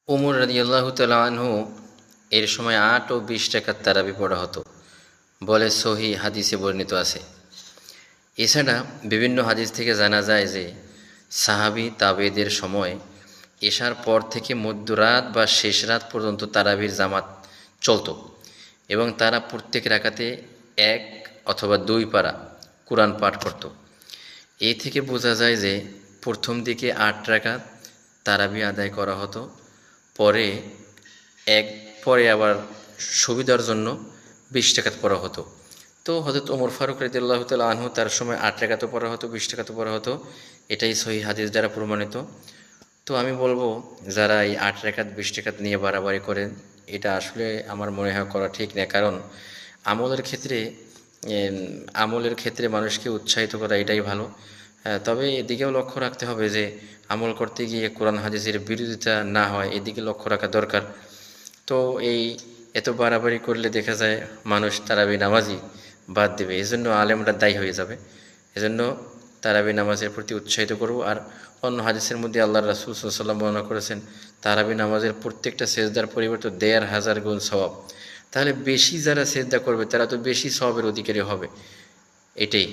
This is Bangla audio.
উমর রাদিয়াল্লাহু তাআলা আনহু এর সময় ৮ ও ২০ রাকাত তারাবি পড়া হতো বলে সহিহ হাদিসে বর্ণিত আছে। এছাড়া বিভিন্ন হাদিস থেকে জানা যায় যে সাহাবী তাবেদের সময় এশার পর থেকে মধ্যরাত বা শেষ রাত পর্যন্ত তারাবির জামাত চলত এবং তারা প্রত্যেক রাকাতে ১ অথবা ২ পারা কুরআন পাঠ করত। এই থেকে বোঝা যায় যে প্রথম দিকে ৮ রাকাত তারাবি আদায় করা হতো, পরে পরে আবার সুবিধার জন্য ২০ রাকাত পড়া হতো। তো হযরত ওমর ফারুক রাদিয়াল্লাহু তাআলা আনহু তার সময় ৮ রাকাতও পড়া হতো, ২০ রাকাতও পড়া হতো। এটাই সহিহ হাদিস দ্বারা প্রমাণিত। তো আমি বলবো, যারা এই ৮ রাকাত ২০ রাকাত নিয়ে বাড়াবাড়ি করেন, এটা আসলে আমার মনে হয় করা ঠিক না। কারণ আমলের ক্ষেত্রে আমলের ক্ষেত্রে মানুষকে উৎসাহিত করা এটাই ভালো। তবে এদিকেও লক্ষ্য রাখতে হবে যে আমল করতে গিয়ে কোরআন হাদিসের বিরোধিতা না হয়, এদিকে লক্ষ্য রাখা দরকার। তো এই এত বাড়াবাড়ি করলে দেখা যায় মানুষ তারাবি নামাজই বাদ দেবে, এজন্য আলেমরা দায়ী হয়ে যাবে। এজন্য তারাবি নামাজের প্রতি উৎসাহিত করব। আর অন্য হাদিসের মধ্যে আল্লাহর রাসূল সাল্লাল্লাহু আলাইহি ওয়াসাল্লাম বর্ণনা করেছেন, তারাবি নামাজের প্রত্যেকটা সেজদার পরিবর্তে ১,৫০০ গুণ সওয়াব। তাহলে বেশি যারা সেজদা করবে তারা তো বেশি সওয়াবের অধিকারী হবে। এটাই।